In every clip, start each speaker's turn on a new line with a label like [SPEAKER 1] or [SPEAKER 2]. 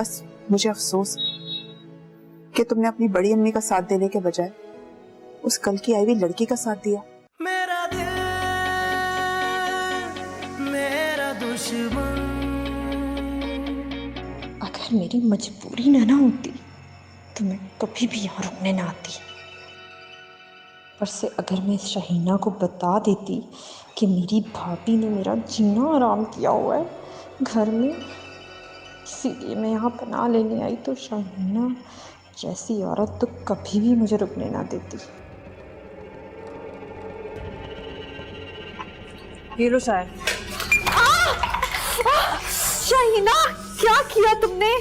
[SPEAKER 1] बस मुझे अफसोस है कि तुमने अपनी बड़ी अम्मी का साथ देने के बजाय उस कल की आई हुई लड़की का साथ दिया।
[SPEAKER 2] मेरा दिल मेरा दुश्मन।
[SPEAKER 3] अगर मेरी मजबूरी ना होती तो मैं कभी भी यहाँ रुकने ना आती। पर से अगर मैं शाहीना को बता देती कि मेरी भाभी ने मेरा जीना आराम किया हुआ है घर में, इसीलिए मैं यहाँ पनाह लेने आई, तो शाहीना जैसी औरत तो कभी भी मुझे रुकने ना देती।
[SPEAKER 4] ये लो चाय।
[SPEAKER 3] शाहीना, क्या किया तुमने?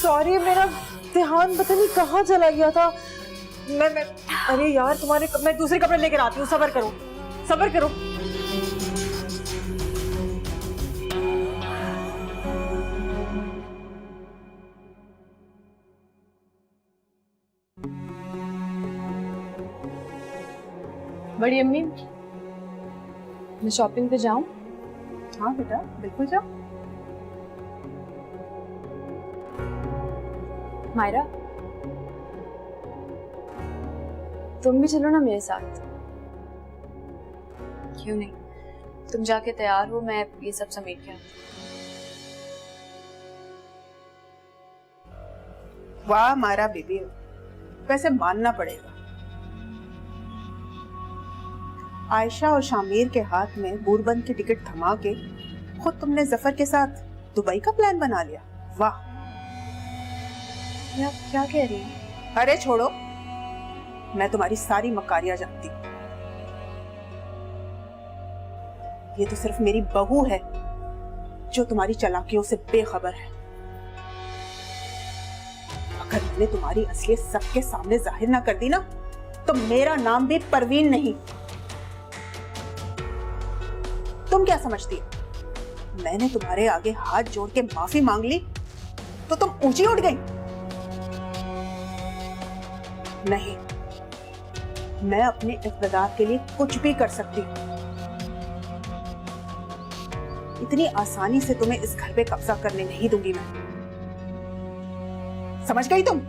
[SPEAKER 4] सॉरी, मेरा ध्यान पता नहीं कहाँ चला गया था। मैं अरे यार, मैं दूसरे कपड़े लेकर आती हूँ, सब्र करो, सब्र करो।
[SPEAKER 5] बड़ी अम्मी, मैं शॉपिंग पे जाऊं?
[SPEAKER 1] हाँ बेटा, बिल्कुल जाओ।
[SPEAKER 5] मायरा, तुम भी चलो ना मेरे साथ। क्यों नहीं, तुम जाके तैयार हो, मैं ये सब समेट के आती हूँ।
[SPEAKER 1] वाह मारा बीबी, वैसे मानना पड़ेगा, आयशा और शामिर के हाथ में बूरबन की टिकट थमा के खुद तुमने जफर के साथ दुबई का प्लान बना लिया। वाह।
[SPEAKER 5] आप क्या कह रही हैं?
[SPEAKER 1] अरे छोड़ो, मैं तुम्हारी सारी मकारियां जानती हूँ। ये तो सिर्फ मेरी बहू है जो तुम्हारी चालाकियों से बेखबर है। अगर मैंने तुम्हारी असलियत सबके सामने जाहिर ना कर दी ना, तो मेरा नाम भी परवीन नहीं। तुम क्या समझती हो, मैंने तुम्हारे आगे हाथ जोड़ के माफी मांग ली तो तुम ऊंची उठ गई? नहीं, मैं अपने इक़्तिदार के लिए कुछ भी कर सकती हूँ। इतनी आसानी से तुम्हें इस घर पे कब्जा करने नहीं दूंगी मैं। समझ गई तुम?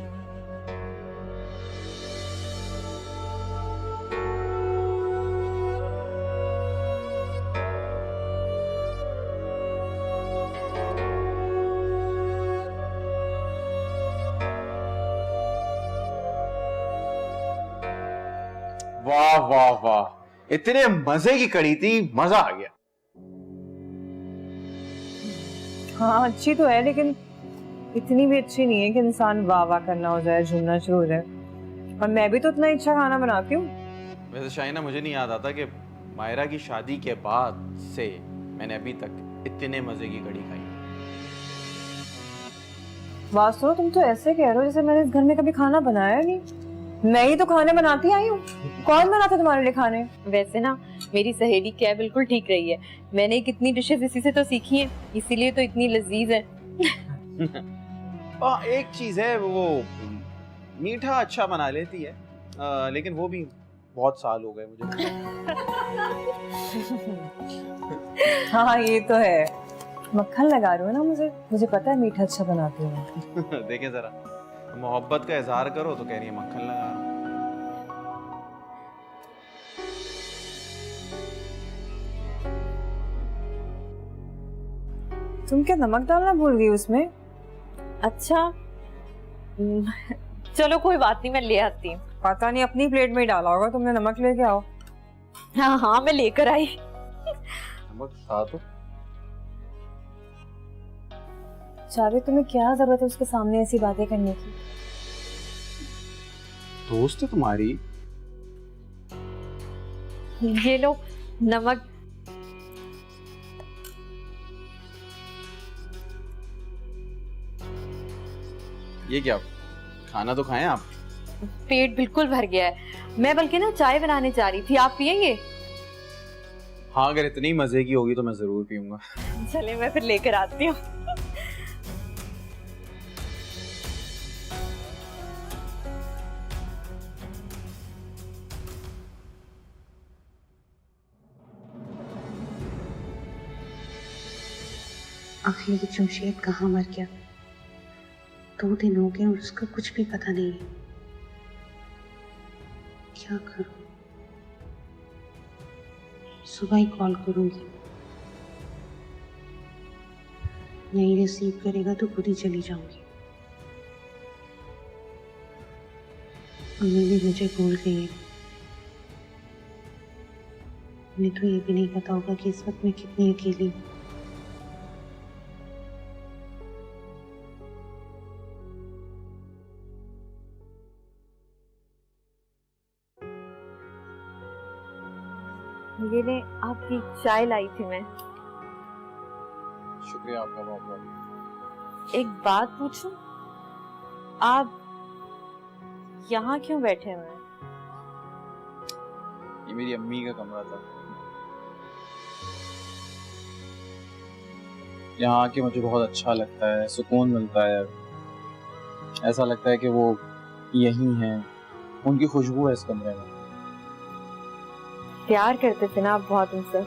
[SPEAKER 6] वाह वाह वाह, इतने मजे की कड़ी थी, मजा आ गया।
[SPEAKER 4] हाँ अच्छी तो है, लेकिन इतनी भी अच्छी नहीं है कि इंसान वाह वाह करना हो जाए, झूमना शुरू हो जाए। और मैं भी तो इतना अच्छा खाना बनाती हूँ।
[SPEAKER 6] वैसे शाहीना, मुझे नहीं याद आता कि मायरा की शादी के बाद से मैंने अभी तक इतने मजे की कड़ी खाई।
[SPEAKER 4] वास्तव तुम तो ऐसे कह रहे हो जैसे मैंने इस घर में कभी खाना बनाया नहीं। मैं ही तो खाने बनाती आई हूँ, कौन बनाता तुम्हारे लिए खाने?
[SPEAKER 3] वैसे ना मेरी सहेली क्या बिल्कुल ठीक रही है, मैंने कितनी डिशेस इसी से तो सीखी हैं, इसीलिए तो इतनी लजीज है।
[SPEAKER 6] एक चीज है, वो मीठा अच्छा बना लेती है, लेकिन वो भी बहुत साल हो गए मुझे।
[SPEAKER 4] हाँ ये तो है, मक्खन लगा रहे हो ना मुझे पता है मीठा अच्छा बनाती हूँ।
[SPEAKER 6] देखें जरा, मोहब्बत का इजहार करो तो कह रही है मक्खन लगा रहा हूं।
[SPEAKER 4] तुम क्या नमक डालना भूल गई उसमें?
[SPEAKER 3] अच्छा चलो कोई बात नहीं, मैं ले आती हूँ।
[SPEAKER 4] पता नहीं, अपनी प्लेट में ही डाला होगा तुमने, नमक लेके आओ।
[SPEAKER 3] हाँ हाँ मैं लेकर आई।
[SPEAKER 6] नमक था तो।
[SPEAKER 4] चाबी, तुम्हें क्या जरूरत है उसके सामने ऐसी बातें करने की?
[SPEAKER 6] दोस्त है तुम्हारी।
[SPEAKER 3] ये लो नमक।
[SPEAKER 6] ये क्या, खाना तो खाएं आप।
[SPEAKER 3] पेट बिल्कुल भर गया है, मैं बल्कि ना चाय बनाने जा रही थी, आप पियेंगे?
[SPEAKER 6] हाँ, अगर इतनी मजे की होगी तो मैं जरूर पीऊंगा।
[SPEAKER 3] चले मैं फिर लेकर आती हूँ।
[SPEAKER 7] आखिर ये जमशेद कहाँ मर गया? 2 दिन हो गए और उसका कुछ भी पता नहीं है। क्या करूं? सुबह ही कॉल करूंगी, नहीं रिसीव करेगा तो खुद ही चली जाऊंगी। मम्मी भी मुझे भूल गई है। उन्हें तो ये भी नहीं पता होगा कि इस वक्त मैं कितनी अकेली हूँ।
[SPEAKER 8] ये ले आपकी चाय लाई थी मैं।
[SPEAKER 6] शुक्रिया आपका बहुत बहुत।
[SPEAKER 8] एक बात पूछूं, आप यहाँ क्यों बैठे हुए हैं?
[SPEAKER 6] ये मेरी अम्मी का कमरा था। यहाँ आके मुझे बहुत अच्छा लगता है, सुकून मिलता है। ऐसा लगता है कि वो यहीं हैं, उनकी खुशबू है इस कमरे में।
[SPEAKER 8] प्यार करते थे ना आप बहुत उनसे?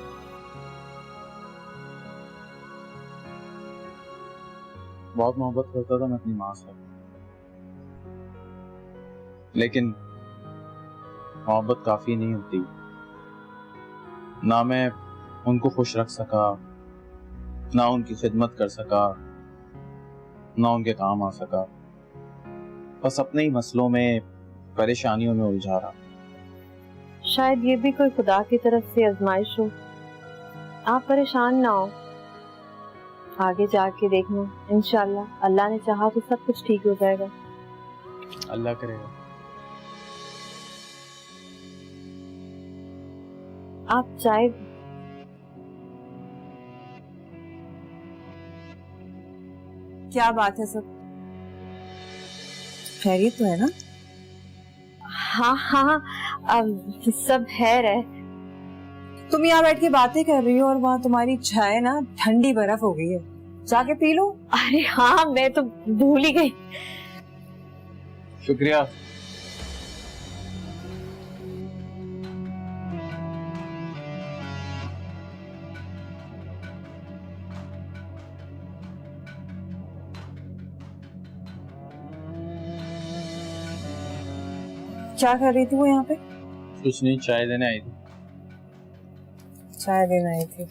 [SPEAKER 6] बहुत मोहब्बत करता था मैं अपनी माँ से, लेकिन मोहब्बत काफी नहीं होती। ना मैं उनको खुश रख सका, ना उनकी खिदमत कर सका, ना उनके काम आ सका। बस अपने ही मसलों में, परेशानियों में उलझा रहा।
[SPEAKER 8] शायद ये भी कोई खुदा की तरफ से आजमाइश हो। आप परेशान ना हो, आगे जाके देखना इंशाल्लाह अल्लाह ने चाहा तो सब कुछ ठीक हो जाएगा।
[SPEAKER 6] अल्लाह करेगा।
[SPEAKER 8] आप चाय
[SPEAKER 4] क्या बात है, सब खैरियत तो है ना?
[SPEAKER 8] हाँ हाँ सब खैर है।
[SPEAKER 4] तुम यहाँ बैठ के बातें कर रही हो और वहाँ तुम्हारी चाय ना ठंडी बर्फ हो गई है, जाके पी लो।
[SPEAKER 8] अरे हाँ मैं तो भूल ही गई।
[SPEAKER 6] शुक्रिया।
[SPEAKER 4] क्या कर रही थी वो यहाँ पे?
[SPEAKER 6] कुछ नहीं, चाय देने आई थी।
[SPEAKER 4] चाय देना आई थी।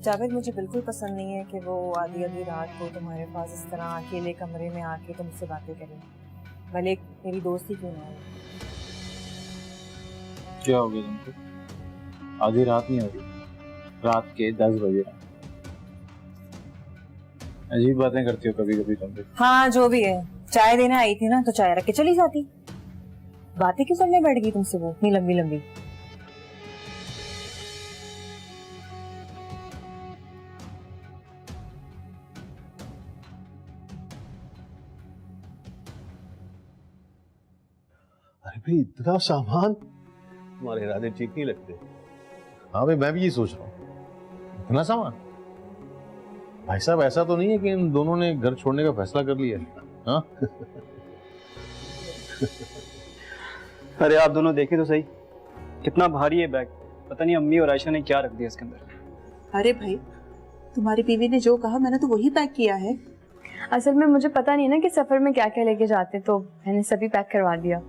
[SPEAKER 4] जावेद, मुझे बिल्कुल पसंद नहीं है कि वो आधी आधी रात को तुम्हारे पास इस तरह अकेले कमरे में आके तुमसे बातें करें, भले मेरी दोस्ती क्यों ना हो।
[SPEAKER 6] क्या हो गया तुमको? आधी रात नहीं हो रही, रात के 10 बजे। अजीब बातें करती हो कभी कभी तुम भी।
[SPEAKER 4] हाँ जो भी है, चाय देने आई थी ना तो चाय रख के चली जाती। बातें क्यों करने बैठ गई तुमसे वो इतनी लंबी लंबी?
[SPEAKER 9] अरे भाई इतना सामान, तुम्हारे इरादे ठीक नहीं लगते। हाँ भाई मैं भी ये सोच रहा हूँ, इतना सामान। भाई साहब ऐसा तो नहीं है कि इन दोनों ने घर छोड़ने का फैसला कर लिया? हाँ
[SPEAKER 10] अरे आप दोनों देखें तो सही, कितना भारी है बैग। पता नहीं अम्मी और आयशा ने क्या रख दिया इसके अंदर।
[SPEAKER 1] अरे भाई तुम्हारी बीवी ने जो कहा मैंने तो वही पैक किया है।
[SPEAKER 5] असल में मुझे पता नहीं ना कि सफर में क्या क्या लेके जाते, तो मैंने सभी पैक करवा दिया।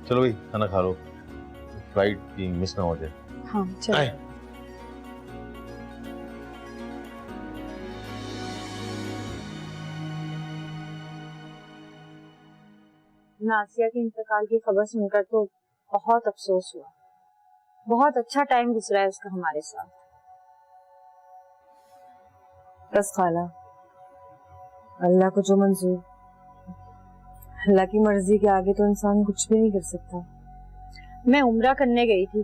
[SPEAKER 9] चलो भाई खाना खा लो, फ्लाइट की मिस ना हो जाए।
[SPEAKER 1] हाँ चलो।
[SPEAKER 8] नासिया के इंतकाल की खबर सुनकर तो बहुत अफसोस हुआ। बहुत अच्छा टाइम गुजरा है उसका हमारे साथ।
[SPEAKER 4] बस खाला, अल्लाह को जो मंजूर, अल्लाह की मर्जी के आगे तो इंसान कुछ भी नहीं कर सकता।
[SPEAKER 8] मैं उम्रा करने गई थी,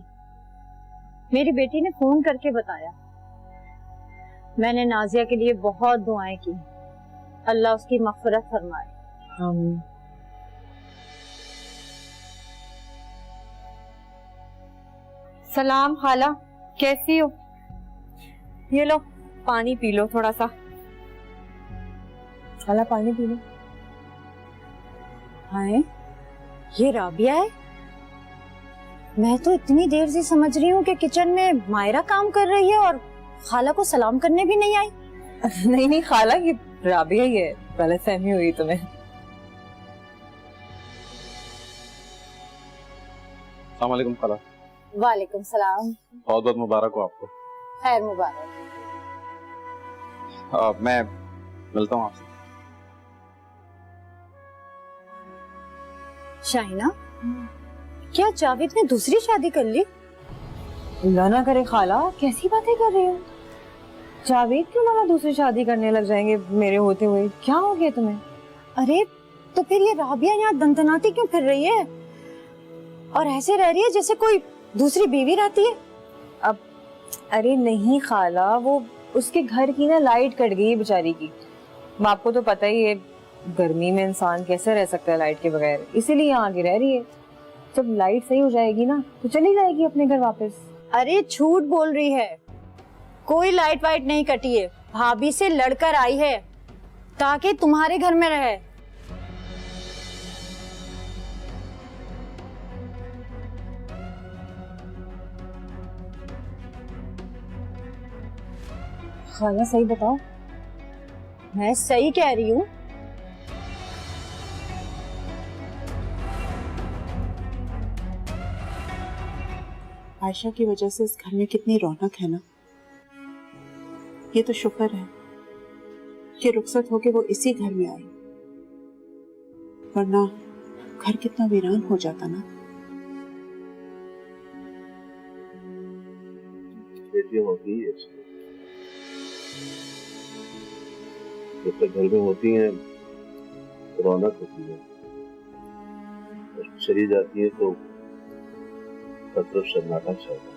[SPEAKER 8] मेरी बेटी ने फोन करके बताया। मैंने नाजिया के लिए बहुत दुआएं की, अल्लाह उसकी मग़फ़िरत फरमाए।
[SPEAKER 4] आमीन।
[SPEAKER 8] सलाम खाला, कैसी हो? ये लो पानी पी लो थोड़ा सा।
[SPEAKER 4] खाला पानी पी लो।
[SPEAKER 8] हाय, ये राबिया है? मैं तो इतनी देर से समझ रही हूँ कि किचन में मायरा काम कर रही है और खाला को सलाम करने भी नहीं आई।
[SPEAKER 4] नहीं नहीं खाला, ये राबिया ही है, गलतफहमी हुई तुम्हें।
[SPEAKER 6] अस्सलाम वालेकुम खाला।
[SPEAKER 8] वालेकुम सलाम।
[SPEAKER 6] बहुत बहुत मुबारक हो आपको।
[SPEAKER 8] खैर मुबारक।
[SPEAKER 6] मैं मिलता हूँ आपसे।
[SPEAKER 8] शाहिना, क्या जावेद ने दूसरी शादी कर ली?
[SPEAKER 4] अल्लाह ना करे खाला, कैसी बातें कर रही हो? जावेद क्यों मामा दूसरी शादी करने लग जाएंगे मेरे होते हुए? क्या हो गया तुम्हें?
[SPEAKER 8] अरे तो फिर ये राबिया यहाँ दंदनाती क्यों फिर रही है और ऐसे रह रही है जैसे कोई दूसरी बीवी रहती है?
[SPEAKER 4] अब अरे नहीं खाला, वो उसके घर की ना लाइट कट गई बेचारी की। आपको तो पता ही है गर्मी में इंसान कैसे रह सकता है लाइट के बगैर, इसीलिए यहाँ आके रह रही है। जब लाइट सही हो जाएगी ना तो चली जाएगी अपने घर वापस।
[SPEAKER 8] अरे झूठ बोल रही है, कोई लाइट वाइट नहीं कटी है, भाभी से लड़कर आई है ताकि तुम्हारे घर में रहे।
[SPEAKER 4] खाला सही बताओ।
[SPEAKER 8] मैं सही कह रही हूँ।
[SPEAKER 1] आयशा की वजह से इस घर में कितनी रौनक है ना। ये तो शुक्र है कि रुखसत होके वो इसी घर में आई, वरना घर कितना वीरान हो जाता ना।
[SPEAKER 9] बेटियां होती है, जब तक घर में होती हैं रौनक होती है, चली जाती है तो तरफ सन्नाटा छा जाता है।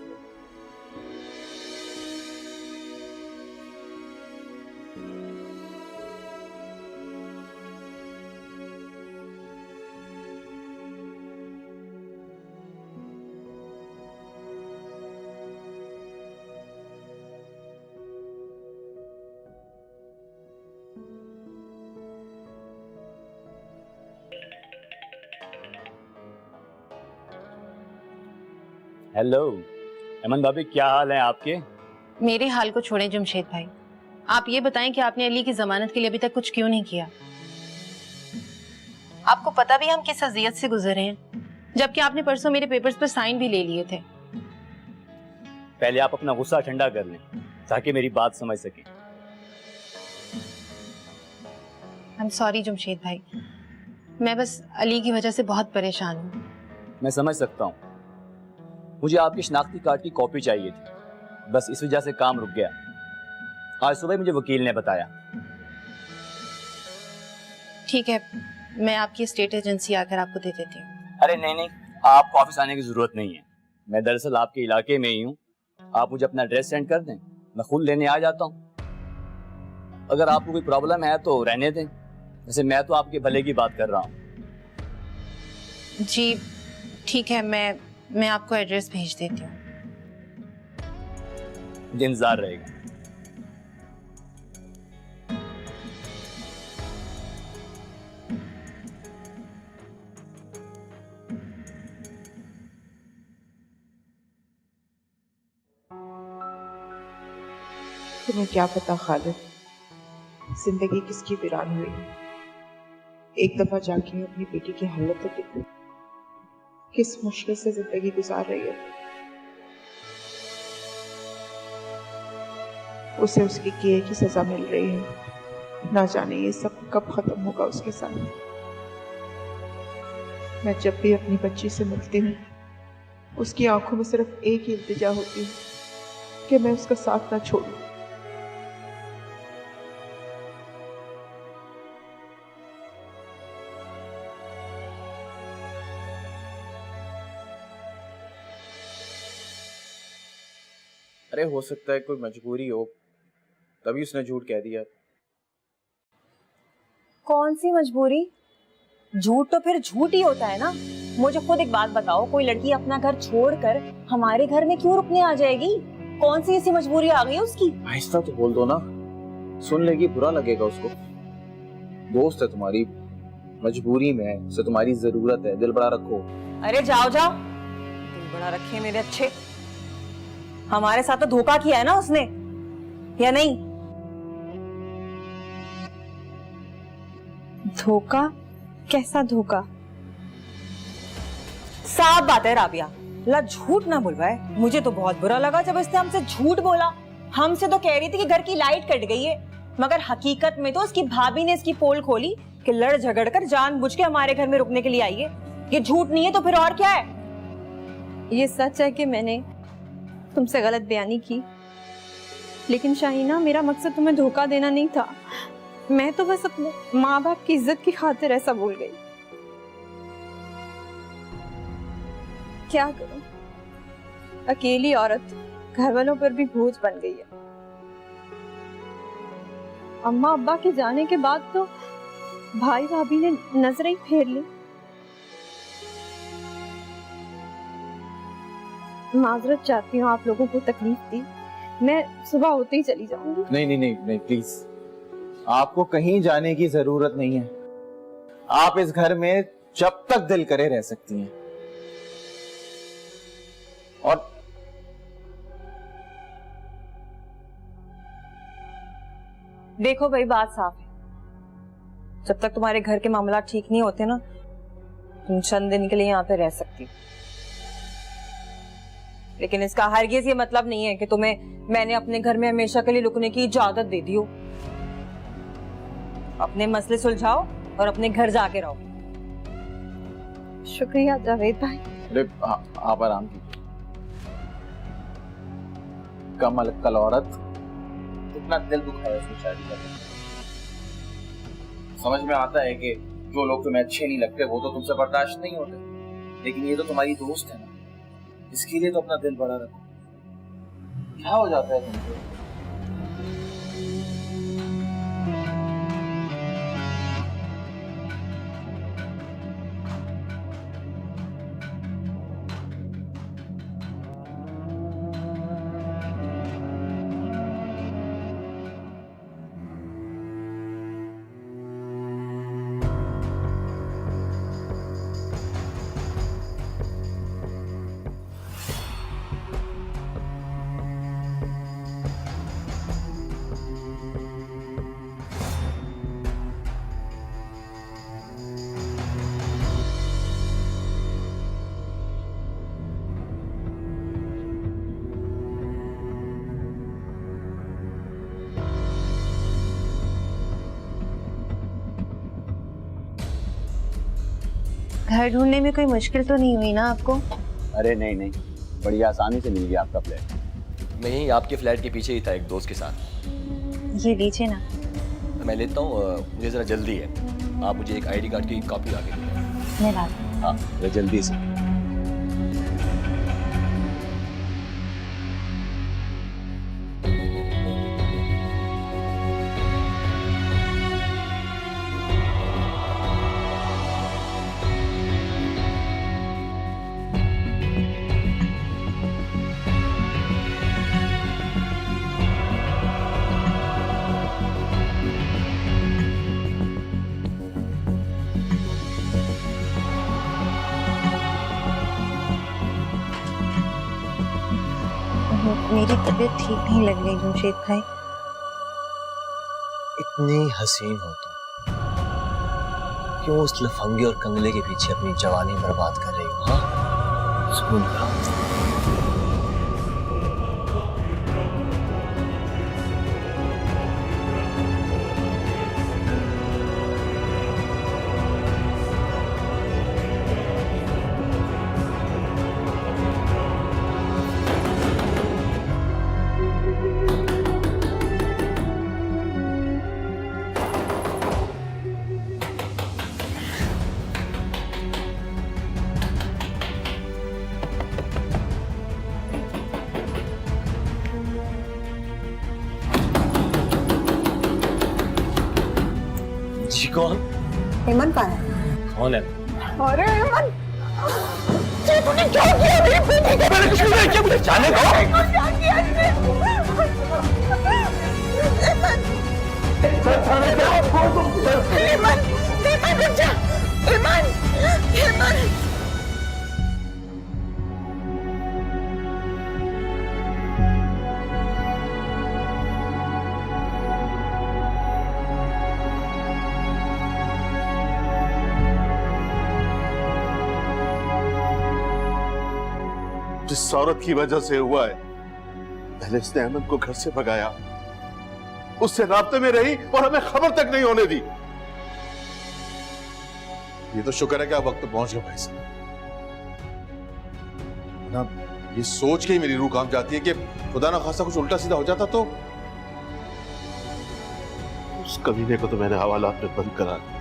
[SPEAKER 11] हेलो अमन भाभी, क्या हाल है आपके?
[SPEAKER 12] मेरे हाल को छोड़ें जमशेद भाई, आप ये बताएं कि आपने अली की जमानत के लिए अभी तक कुछ क्यों नहीं किया? आपको पता भी हम किस अजियत से गुजरे हैं, जबकि आपने परसों मेरे पेपर्स पर साइन भी ले लिए थे।
[SPEAKER 11] पहले आप अपना गुस्सा ठंडा कर लें ताकि मेरी बात समझ सकें।
[SPEAKER 12] आई एम सॉरी जमशेद भाई, मैं बस अली की वजह से बहुत परेशान हूँ।
[SPEAKER 11] मैं समझ सकता हूँ, मुझे आपकी शनाख्ती कार्ड की कॉपी चाहिए थी, बस इस वजह से काम रुक गया। आज सुबह मुझे वकील ने बताया।
[SPEAKER 12] ठीक है, मैं आपकी स्टेट एजेंसी आकर आपको दे देती हूँ।
[SPEAKER 11] अरे नहीं नहीं, आपको ऑफिस आने की जरूरत नहीं है, मैं दरअसल आपके इलाके में ही हूँ। आप मुझे अपना एड्रेस सेंड कर दें, मैं खुद लेने आ जाता हूँ। अगर आपको कोई प्रॉब्लम है तो रहने दें, वैसे मैं तो आपके भले की बात कर रहा हूँ।
[SPEAKER 12] जी ठीक है, मैं आपको एड्रेस भेज देती हूँ।
[SPEAKER 11] मुझे इंतजार रहेगा।
[SPEAKER 1] तुम्हें क्या पता खालिद, जिंदगी किसकी वीरान हुई। एक दफा जाके अपनी बेटी की हालत तो देखो, किस मुश्किल से जिंदगी गुजार रही है। उसे उसके किए की सजा मिल रही है, ना जाने ये सब कब खत्म होगा उसके साथ। मैं जब भी अपनी बच्ची से मिलती हूँ, उसकी आंखों में सिर्फ एक ही इल्तिजा होती है कि मैं उसका साथ ना छोड़ूं।
[SPEAKER 6] अरे हो सकता है कोई मजबूरी हो, तभी उसने झूठ कह दिया।
[SPEAKER 4] कौन सी मजबूरी? झूठ तो फिर झूठ ही होता है ना। मुझे खुद एक बात बताओ, कोई लड़की अपना घर छोड़कर हमारे घर में क्यों रुकने आ जाएगी? कौन सी ऐसी मजबूरी आ गई है उसकी?
[SPEAKER 6] आहिस्ता तो बोल दो ना, सुन लेगी बुरा लगेगा उसको। दोस्त है तुम्हारी, मजबूरी में है, उसे तुम्हारी जरूरत है, दिल बड़ा रखो।
[SPEAKER 4] अरे जाओ जाओ, बड़ा रखे मेरे अच्छे। हमारे साथ तो धोखा किया है ना उसने, या नहीं?
[SPEAKER 3] धोखा? कैसा धोखा?
[SPEAKER 4] साफ बात है राबिया, ला झूठ ना बुलवाए। मुझे तो बहुत बुरा लगा जब इसने हमसे झूठ बोला। हमसे तो कह रही थी कि घर की लाइट कट गई है, मगर हकीकत में तो उसकी भाभी ने इसकी पोल खोली कि लड़ झगड़ कर जानबूझ के हमारे घर में रुकने के लिए आई है। ये झूठ नहीं है तो फिर और क्या है?
[SPEAKER 3] ये सच है कि मैंने तुमसे गलत बयानी की, लेकिन शाहीना मेरा मकसद तुम्हें धोखा देना नहीं था। मैं तो बस अपने माँ बाप की इज्जत की खातिर ऐसा बोल गई। क्या करूं, अकेली औरत घर वालों पर भी बोझ बन गई है। अम्मा अब्बा के जाने के बाद तो भाई भाभी ने नजरें ही फेर ली। माजरत चाहती हूँ, आप लोगों को तकलीफ दी। मैं सुबह होते ही चली जाऊंगी।
[SPEAKER 6] नहीं नहीं नहीं नहीं, प्लीज, आपको कहीं जाने की जरूरत नहीं है। आप इस घर में जब तक दिल करे रह सकती हैं। और
[SPEAKER 4] देखो भाई, बात साफ है, जब तक तुम्हारे घर के मामला ठीक नहीं होते ना, तुम चंद दिन के लिए यहाँ पे रह सकती हो। लेकिन इसका हरगिज ये मतलब नहीं है कि तुम्हें मैंने अपने घर में हमेशा के लिए रुकने की इजाजत दे दी हो। अपने मसले सुलझाओ और अपने घर जाके रहो।
[SPEAKER 3] शुक्रिया जावेद भाई।
[SPEAKER 6] अरे आप आराम कीजिए। कल औरत कितना दिल दुखाया उसने शादी करने। समझ में आता है कि जो लोग तुम्हें अच्छे नहीं लगते वो तो तुमसे बर्दाश्त नहीं होते, लेकिन ये तो तुम्हारी दोस्त है ना, इसके लिए तो अपना दिल बड़ा रखो। क्या हो जाता है तुमको?
[SPEAKER 12] घर ढूंढने में कोई मुश्किल तो नहीं हुई ना आपको?
[SPEAKER 11] अरे नहीं नहीं, बड़ी आसानी से मिल गया आपका फ्लैट। मैं यहीं आपके फ्लैट के पीछे ही था एक दोस्त के साथ।
[SPEAKER 12] ये लीजिए ना।
[SPEAKER 11] मैं लेता हूँ, मुझे ज़रा जल्दी है। आप मुझे एक आईडी कार्ड की कॉपी ला के दें।
[SPEAKER 12] मैं लाती हूँ।
[SPEAKER 11] हाँ, जल्दी से।
[SPEAKER 12] मेरी तबीयत ठीक नहीं लग रही जमशेद भाई।
[SPEAKER 13] इतनी हसीन हो तुम, क्यों उस लफंगे और कंगले के पीछे अपनी जवानी बर्बाद कर रही हो? हाँ, सुकून करो। कौन?
[SPEAKER 7] हेमंत कहाँ है?
[SPEAKER 13] कौन है?
[SPEAKER 7] अरे हेमंत, ये तूने क्या किया मेरी बेटी को? मैंने कुछ नहीं किया, मुझे जाने दो। क्या किया इसने? हेमंत, हेमंत रुक जा। हेमंत, हेमंत।
[SPEAKER 9] जिस औरत की वजह से हुआ है, पहले इसने अहमद को घर से भगाया, उससे राब्ते में रही और हमें खबर तक नहीं होने दी। ये तो शुक्र है कि आप वक्त पे पहुंच गए भाई साहब, ना ये सोच के ही मेरी रूह कांप जाती है कि खुदा ना खासा कुछ उल्टा सीधा हो जाता तो। उस कमीने को तो मैंने हवालात में बंद करा दिया,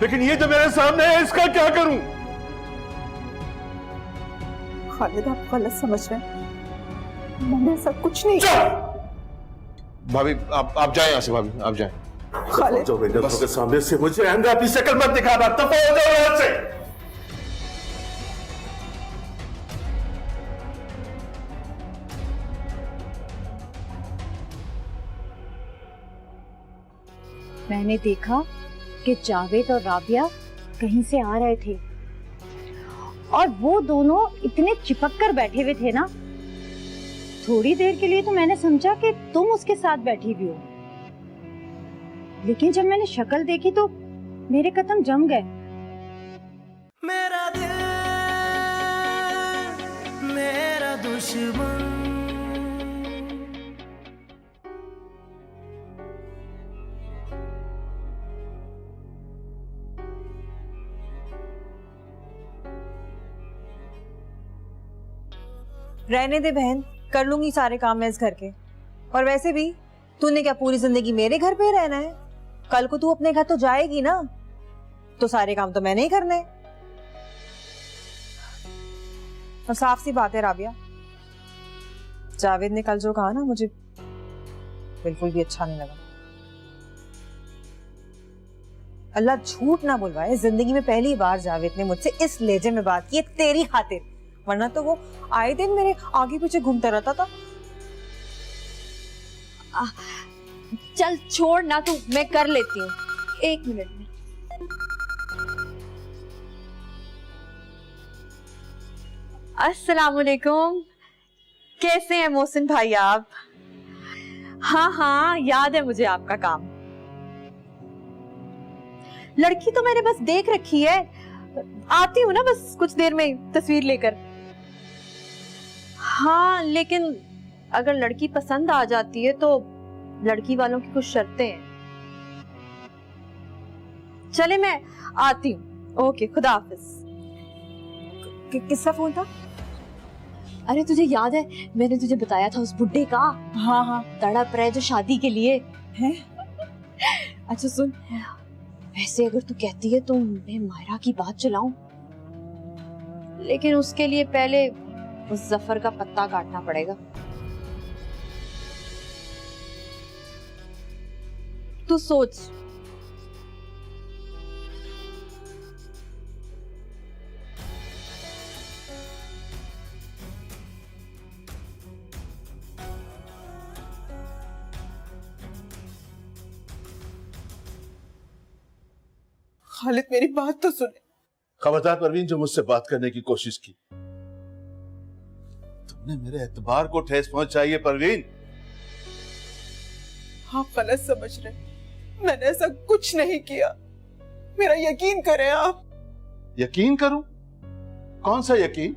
[SPEAKER 9] लेकिन ये जो मेरे सामने है इसका क्या करूं?
[SPEAKER 1] खालिद, आप गलत समझ रहे हैं, मैंने ऐसा कुछ नहीं किया।
[SPEAKER 9] भाभी आप जाएं यहाँ से, भाभी आप जाएं।
[SPEAKER 1] खालिद,
[SPEAKER 9] जो मेरे के सामने से मुझे अंदर अपनी शक्ल मत दिखाना, दफा हो जाओ यहाँ से।
[SPEAKER 8] मैंने देखा कि जावेद और राबिया कहीं से आ रहे थे और वो दोनों इतने चिपक कर बैठे हुए थे ना, थोड़ी देर के लिए तो मैंने समझा कि तुम उसके साथ बैठी हुई हो, लेकिन जब मैंने शक्ल देखी तो मेरे कदम जम गए।
[SPEAKER 2] मेरा दिल मेरा दुश्मन,
[SPEAKER 4] रहने दे बहन, कर लूंगी सारे काम मैं इस घर के। और वैसे भी तूने क्या पूरी जिंदगी मेरे घर पे रहना है? कल को तू अपने घर तो जाएगी ना, तो सारे काम तो मैंने ही करने हैं। और साफ सी बात है राबिया, जावेद ने कल जो कहा ना, मुझे बिल्कुल भी अच्छा नहीं लगा। अल्लाह झूठ ना बुलवाए, जिंदगी में पहली बार जावेद ने मुझसे इस लहजे में बात की है तेरी खातिर, वरना तो वो आए दिन मेरे आगे पीछे घूमता रहता था।
[SPEAKER 8] चल छोड़ ना तू, मैं कर लेती हूँ, 1 मिनट में। अस्सलाम वालेकुम, कैसे हैं मोहसिन भाई आप? हाँ याद है मुझे आपका काम। लड़की तो मैंने बस देख रखी है, आती हूँ ना बस कुछ देर में तस्वीर लेकर। हाँ लेकिन अगर लड़की पसंद आ जाती है तो लड़की वालों की कुछ शर्तें हैं। चले मैं आती हूँ, ओके खुदा हाफिज।
[SPEAKER 4] किसका फोन था?
[SPEAKER 8] अरे तुझे याद है मैंने तुझे बताया था उस बुड्ढे का?
[SPEAKER 4] हाँ
[SPEAKER 8] तड़प रहे जो शादी के लिए
[SPEAKER 4] है। अच्छा सुन,
[SPEAKER 8] वैसे अगर तू कहती है तो मैं मायरा की बात चलाऊं, लेकिन उसके लिए पहले उस जफर का पत्ता काटना पड़ेगा। तू सोच।
[SPEAKER 1] खालिद मेरी बात तो सुने।
[SPEAKER 9] खबरदार परवीन, जो मुझसे बात करने की कोशिश की, तुमने मेरे एतबार को ठेस पहुंचाई है परवीन।
[SPEAKER 1] आप गलत समझ रहे, मैंने ऐसा कुछ नहीं किया, मेरा यकीन करें आप।
[SPEAKER 9] यकीन करूं? कौन सा यकीन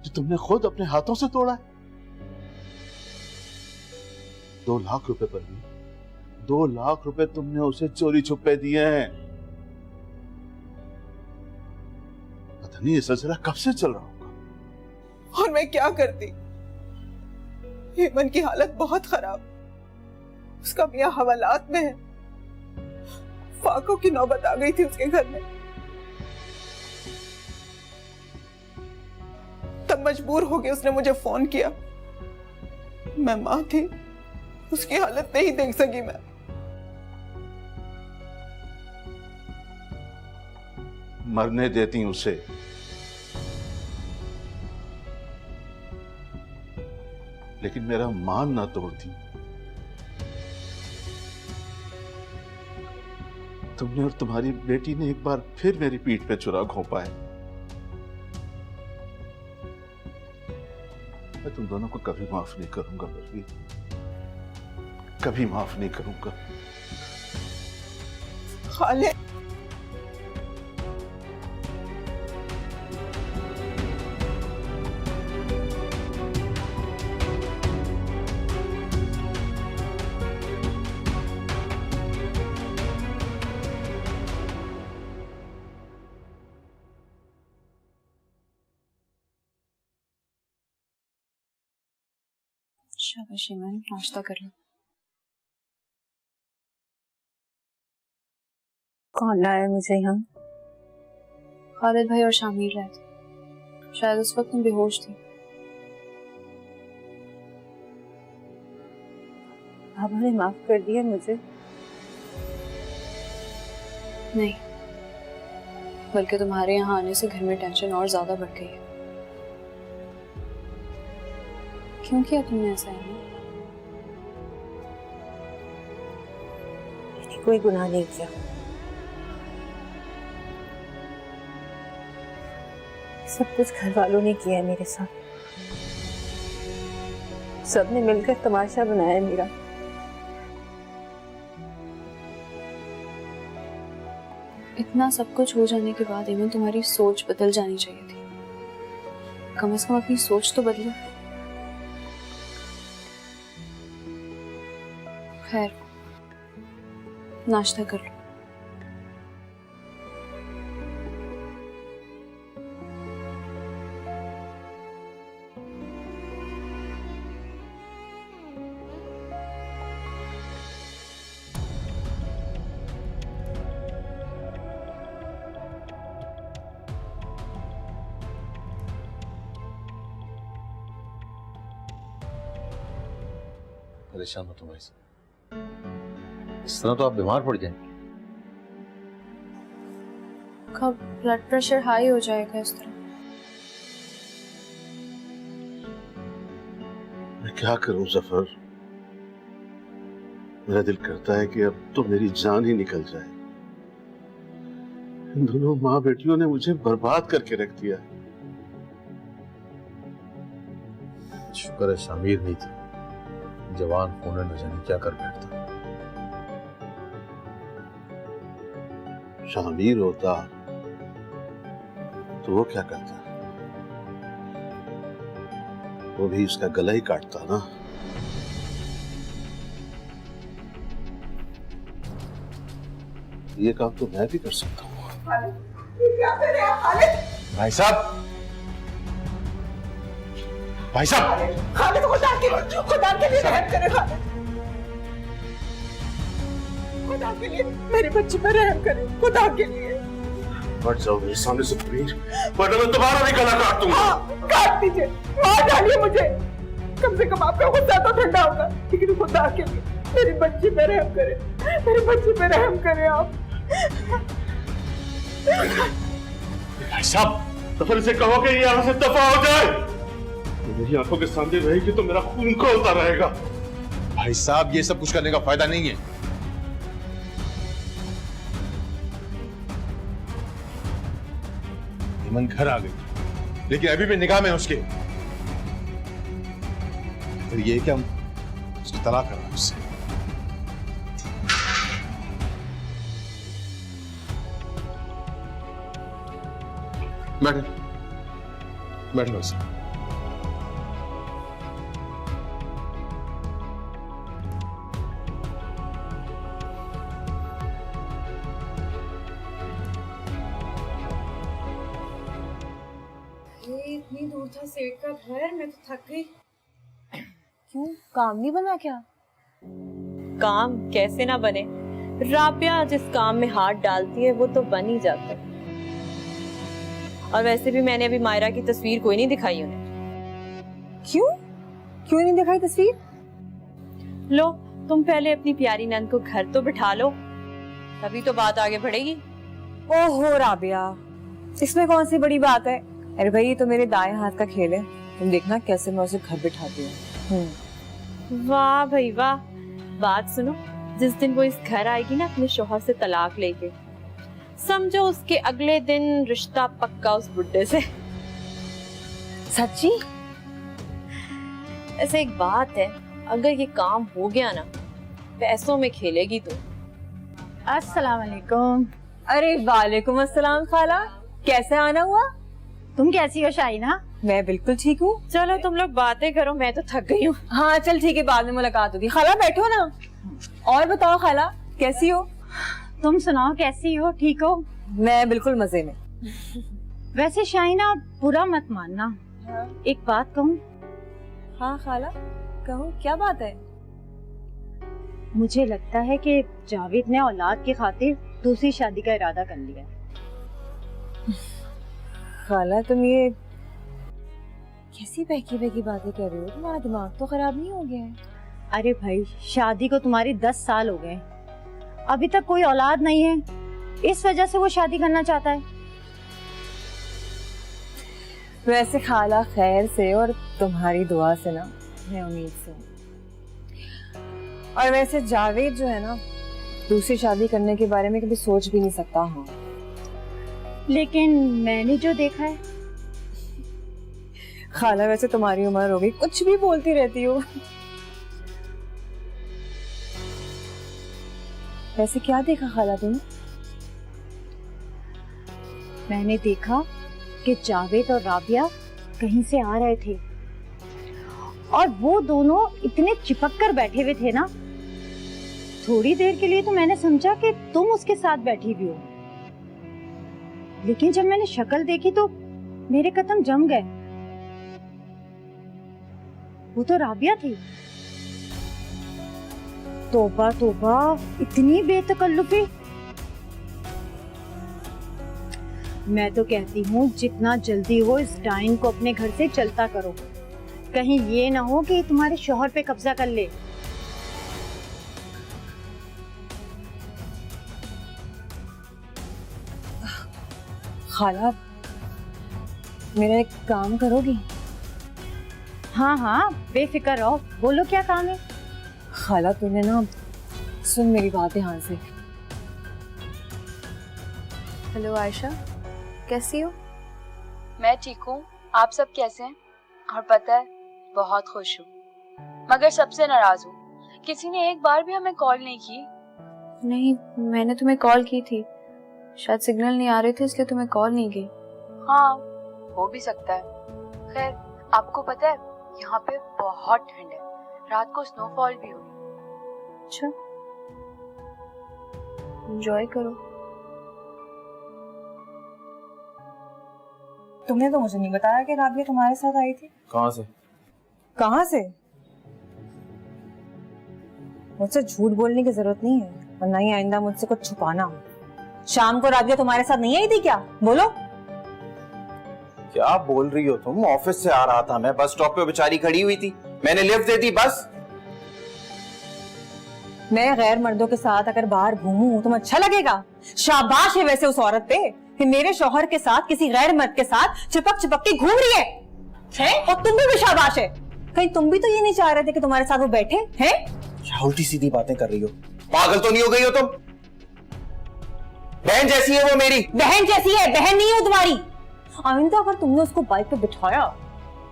[SPEAKER 9] जो तुमने खुद अपने हाथों से तोड़ा है? 2 लाख रुपए परवीन, 2 लाख रुपए तुमने उसे चोरी छुपे दिए हैं। पता नहीं ये सिलसिला कब से चल रहा होगा।
[SPEAKER 1] और मैं क्या करती? हेमन की हालत बहुत खराब, उसका मियां हवालात में है, फाकों की नौबत आ गई थी उसके घर में। तब मजबूर हो गया, उसने मुझे फोन किया। मैं मां थी, उसकी हालत नहीं देख सकी मैं।
[SPEAKER 9] मरने देती उसे, लेकिन मेरा मान ना तोड़ती। तुमने और तुम्हारी बेटी ने एक बार फिर मेरी पीठ पे छुरा घोंपा है। मैं तुम दोनों को कभी माफ नहीं करूंगा परवीन, कभी माफ नहीं करूंगा।
[SPEAKER 1] खालिद
[SPEAKER 5] शाबाश ईमान, नाश्ता कर लो।
[SPEAKER 8] कौन लाया मुझे यहाँ?
[SPEAKER 5] खालिद भाई और शामिर लाए थे। शायद उस वक्त तुम बेहोश थी।
[SPEAKER 8] बाबा ने माफ कर दिया मुझे?
[SPEAKER 5] नहीं, बल्कि तुम्हारे यहाँ आने से घर में टेंशन और ज्यादा बढ़ गई है। क्यों किया तुमने ऐसा?
[SPEAKER 8] मैंने कोई गुनाह नहीं किया। सब कुछ घर वालों ने किया है मेरे साथ। सबने मिलकर तमाशा बनाया मेरा।
[SPEAKER 5] इतना सब कुछ हो जाने के बाद इवन तुम्हारी सोच बदल जानी चाहिए थी। कम से कम अपनी सोच तो बदलो। खैर, नाश्ता कर लो।
[SPEAKER 9] परेशान हो तुम ऐसे, इस तरह तो आप बीमार पड़ जाएंगे।
[SPEAKER 5] कब ब्लड प्रेशर हाई हो जाएगा इस तरह?
[SPEAKER 14] मैं क्या करूं जफर, मेरा दिल करता है कि अब तो मेरी जान ही निकल जाए। इन दोनों माँ बेटियों ने मुझे बर्बाद करके रख दिया।
[SPEAKER 9] शुक्र है शामिर नहीं थी, जवान होने न जाने क्या कर बैठता।
[SPEAKER 14] शामिर होता तो वो क्या करता? वो भी उसका गला ही काटता ना। ये काम तो मैं भी कर सकता हूँ।
[SPEAKER 1] क्या कर रहे हैं खालिद?
[SPEAKER 9] भाई साहब, भाई साहब,
[SPEAKER 1] खालिद खुदा के लिए रहम करें। खालिद, खुदा के लिए मेरे बच्चे पर रहम करें, खुदा के लिए।
[SPEAKER 14] मत जाओ मेरे सामने से प्लीज, वरना मैं दोबारा भी गला काट दूंगा।
[SPEAKER 1] काट दीजिए, मार डालिए मुझे, कम से कम आपका गुस्सा तो ठंडा होगा। लेकिन खुदा के लिए मेरे बच्चे पे रहम करें, मेरे बच्चे पे रहम करें आप।
[SPEAKER 14] भाई साहब, तो फिर से कहो कि यहाँ से दफा हो जाए। मेरी आंखों के सामने रहेगी तो मेरा खून खौलता रहेगा।
[SPEAKER 9] भाई साहब, ये सब कुछ करने का फायदा नहीं है। ईमन घर आ गई, लेकिन अभी भी निगाह में है उसके। फिर ये कि हम उसको तलाक कर रहे हैं उससे। बैठो उससे।
[SPEAKER 4] इतनी दूर था सेठ का घर, मैं तो थक गई। क्यों, काम नहीं बना क्या?
[SPEAKER 8] काम कैसे ना बने, राबिया जिस काम में हाथ डालती है वो तो बन ही जाता है। और वैसे भी मैंने अभी मायरा की तस्वीर कोई नहीं दिखाई उन्हें।
[SPEAKER 4] क्यों नहीं दिखाई तस्वीर?
[SPEAKER 8] लो, तुम पहले अपनी प्यारी नंद को घर तो बिठा लो, तभी तो बात आगे बढ़ेगी।
[SPEAKER 4] ओहो राबिया, इसमें कौन सी बड़ी बात है? अरे भाई, ये तो मेरे दाएं हाथ का खेल है, तुम देखना कैसे मैं उसे घर बिठाती हूँ।
[SPEAKER 8] वाह भाई वाह। बात सुनो, जिस दिन वो इस घर आएगी ना अपने शौहर से तलाक लेके, समझो उसके अगले दिन रिश्ता पक्का उस बुड्ढे से।
[SPEAKER 4] सच्ची?
[SPEAKER 8] ऐसे एक बात है, अगर ये काम हो गया ना, पैसों में खेलेगी तो।
[SPEAKER 15] अस्सलाम वालेकुम।
[SPEAKER 4] अरे वालेकुम अस्सलाम खाला, कैसे आना हुआ?
[SPEAKER 15] तुम कैसी हो शाइना?
[SPEAKER 4] मैं बिल्कुल ठीक हूँ।
[SPEAKER 8] चलो तुम लोग बातें करो, मैं तो थक गई हूँ।
[SPEAKER 4] हाँ चल ठीक है, बाद में मुलाकात होगी। खाला बैठो ना। और बताओ खाला, कैसी हो?
[SPEAKER 15] तुम सुनाओ, कैसी हो? ठीक हो?
[SPEAKER 4] मैं बिल्कुल मजे में।
[SPEAKER 15] वैसे शाइना, बुरा मत मानना, एक बात कहूँ?
[SPEAKER 4] हाँ खाला। कहो क्या बात है?
[SPEAKER 15] मुझे लगता है कि जावेद ने औलाद की खातिर दूसरी शादी का इरादा कर लिया।
[SPEAKER 4] खाला तुम ये कैसी बहकी बहकी बातें कर रही हो? तुम्हारा दिमाग तो खराब नहीं हो गया है?
[SPEAKER 15] अरे भाई, शादी को तुम्हारी 10 साल हो गए, अभी तक कोई औलाद नहीं है, इस वजह से वो शादी करना चाहता है।
[SPEAKER 4] वैसे खाला खैर से और तुम्हारी दुआ से ना, मैं उम्मीद से हूँ। और वैसे जावेद जो है ना, दूसरी शादी करने के बारे में कभी सोच भी नहीं सकता। हाँ,
[SPEAKER 15] लेकिन मैंने जो देखा है।
[SPEAKER 4] खाला वैसे तुम्हारी उम्र हो गई, कुछ भी बोलती रहती हो। वैसे क्या देखा खाला तुमने?
[SPEAKER 15] मैंने देखा कि जावेद और राबिया कहीं से आ रहे थे और वो दोनों इतने चिपक कर बैठे हुए थे ना, थोड़ी देर के लिए तो मैंने समझा कि तुम उसके साथ बैठी हुई हो, लेकिन जब मैंने शक्ल देखी तो मेरे कदम जम गए। वो तो राबिया थी। तौबा तौबा, इतनी बेतकल्लुफी। मैं तो कहती हूँ जितना जल्दी हो इस डाइन को अपने घर से चलता करो, कहीं ये ना हो कि तुम्हारे शौहर पे कब्जा कर ले।
[SPEAKER 4] खाला मेरा एक काम करोगी?
[SPEAKER 15] हाँ हाँ, बेफिक्र रहो, बोलो क्या काम है।
[SPEAKER 4] खाला तूने ना, सुन मेरी बात ध्यान से।
[SPEAKER 5] हेलो आयशा, कैसी हो? मैं ठीक हूँ, आप सब कैसे हैं? और पता है, बहुत खुश हूँ, मगर सबसे नाराज हूँ। किसी ने एक बार भी हमें कॉल नहीं की। नहीं, मैंने तुम्हें कॉल की थी, शायद सिग्नल नहीं आ रहे थे इसलिए तुम्हें कॉल नहीं की। हाँ, हो भी सकता है। खैर, आपको पता है यहाँ पे बहुत ठंड है, रात को स्नोफॉल भी हुई। अच्छा, एंजॉय करो।
[SPEAKER 4] तुमने तो मुझे नहीं बताया कि राबिया तुम्हारे साथ आई थी।
[SPEAKER 6] कहाँ से?
[SPEAKER 4] कहाँ से? मुझसे झूठ बोलने की जरूरत नहीं है, और ना ही आइंदा मुझसे कुछ छुपाना। शाम को राबिया तुम्हारे साथ नहीं आई थी क्या? बोलो।
[SPEAKER 16] क्या बोल रही हो तुम? ऑफिस से आ रहा था मैं, बस स्टॉप पे बेचारी खड़ी हुई थी, मैंने लिफ्ट दे दी बस।
[SPEAKER 4] मैं गैर मर्दों के साथ अगर बाहर घूमूं तुम्हें अच्छा लगेगा? शाबाश है वैसे उस औरत पे कि मेरे शौहर के साथ किसी गैर मर्द के साथ चिपक चिपक के घूम रही है? और तुम भी शाबाश है। कहीं तुम भी तो ये नहीं चाह रहे थे कि तुम्हारे साथ वो बैठे हैं?
[SPEAKER 16] क्या उल्टी सीधी बातें कर रही हो? पागल तो नहीं हो गई हो तुम? बहन जैसी है वो मेरी।
[SPEAKER 4] बहन जैसी है? बहन नहीं हो तुम्हारी। आइंदा अगर तुमने उसको बाइक पे बिठाया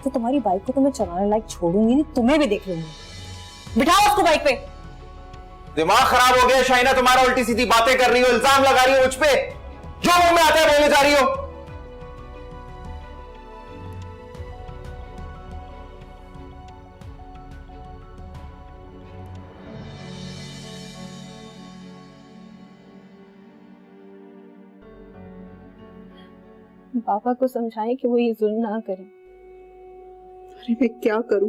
[SPEAKER 4] तो तुम्हारी बाइक को तुम्हें चलाने लायक छोड़ूंगी नहीं, तुम्हें भी देख लूंगी। बिठाओ उसको बाइक पे।
[SPEAKER 16] दिमाग खराब हो गया शाइना तुम्हारा, उल्टी सीधी बातें कर रही हो, इल्जाम लगा रही हो मुझ पे, जो मुंह में आता है बोले जा रही हो।
[SPEAKER 8] पापा को समझाएं कि वो ये जुल्म ना करें।
[SPEAKER 1] अरे मैं क्या करूं,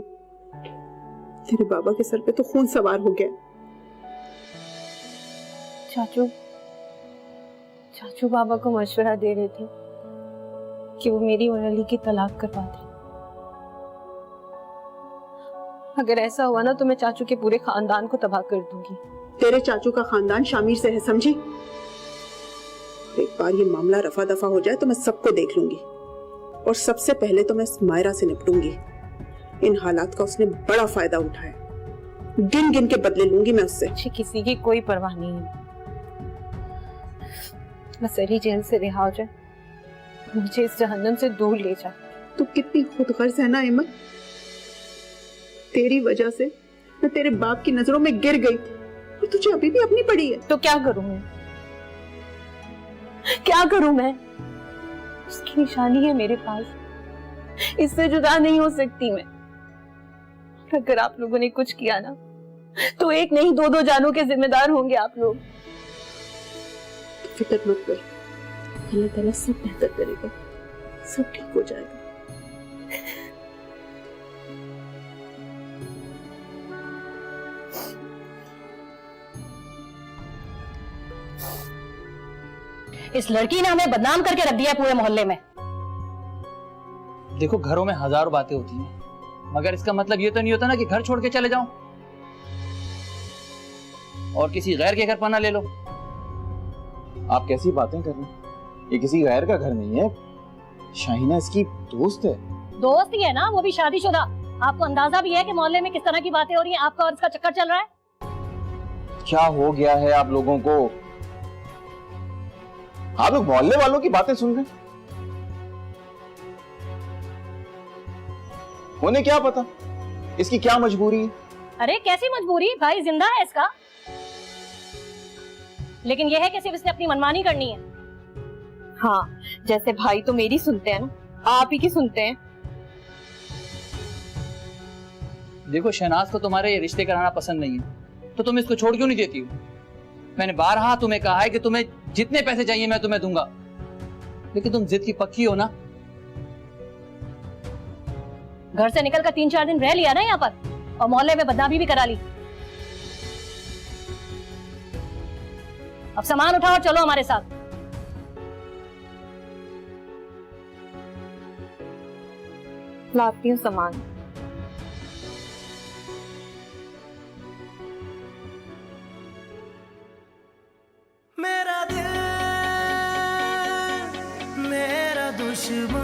[SPEAKER 1] तेरे बाबा के सर पे तो खून सवार हो गया।
[SPEAKER 8] चाचू बाबा को मशवरा दे रहे थे कि वो मेरी और अली की तलाक करवा दें। अगर ऐसा हुआ ना तो मैं चाचू के पूरे खानदान को तबाह कर दूंगी।
[SPEAKER 1] तेरे चाचू का खानदान शामिर से है, समझी? एक बार ये मामला रफा दफा हो जाए तो मैं सबको देख लूंगी, और सबसे पहले तो मैं मायरा से निपटूंगी। इन हालात का उसने बड़ा फायदा उठाया, गिन गिन के बदले लूंगी मैं उससे।
[SPEAKER 8] किसी की कोई परवाह नहीं है, बस अली जेल से रिहा हो जाए, मुझे इस जहन्नम से दूर ले जा।
[SPEAKER 1] तू कितनी खुदगर्ज है ना अहमद, तेरी वजह से मैं तेरे बाप की नजरों में गिर गई और तुझे अभी भी अपनी पड़ी है।
[SPEAKER 8] तो क्या करूं मैं? क्या करूं मैं? उसकी निशानी है मेरे पास, इससे जुदा नहीं हो सकती मैं। अगर आप लोगों ने कुछ किया ना तो एक नहीं दो जानों के जिम्मेदार होंगे आप लोग।
[SPEAKER 1] फिक्र मत कर, अल्लाह ताला सब बेहतर करेगा, सब ठीक हो जाएगा।
[SPEAKER 15] इस लड़की ने हमें बदनाम करके रख दिया है पूरे मोहल्ले में।
[SPEAKER 11] देखो, घरों में हजारों बातें होती हैं, मगर इसका मतलब ये तो नहीं होता ना कि घर छोड़ के चले जाओ और किसी गैर के घर पनाह ले लो।
[SPEAKER 16] आप कैसी बातें कर रहे हैं? ये किसी गैर का घर नहीं है, शाहीना इसकी दोस्त है।
[SPEAKER 15] दोस्त ही है ना, वो भी शादीशुदा। आपको अंदाजा भी है कि मोहल्ले में किस तरह की बातें हो रही हैं, आपका और इसका चक्कर चल रहा है।
[SPEAKER 16] क्या हो गया है आप लोगों को? आप लोग मोहल्ले वालों की बातें सुन रहे हैं? उन्हें क्या पता इसकी क्या मजबूरी है?
[SPEAKER 15] अरे कैसी मजबूरी, भाई जिंदा है इसका। लेकिन यह है कि सिर्फ इसने अपनी मनमानी करनी है।
[SPEAKER 8] हाँ, जैसे भाई तो मेरी सुनते हैं ना, आप ही की सुनते हैं।
[SPEAKER 11] देखो, शहनाज को तुम्हारे ये रिश्ते कराना पसंद नहीं है, तो तुम इसको छोड़ क्यों नहीं देती हो? मैंने बारहा तुम्हें कहा है कि तुम्हें जितने पैसे चाहिए मैं तुम्हें दूंगा, लेकिन तुम जिद की पक्की हो ना।
[SPEAKER 15] घर से निकलकर 3-4 दिन रह लिया ना यहाँ पर, और मोहल्ले में बदनामी भी करा ली। अब सामान उठाओ और चलो हमारे साथ।
[SPEAKER 8] लाती हूँ सामान।
[SPEAKER 2] मेरा दिल मेरा दुश्मन।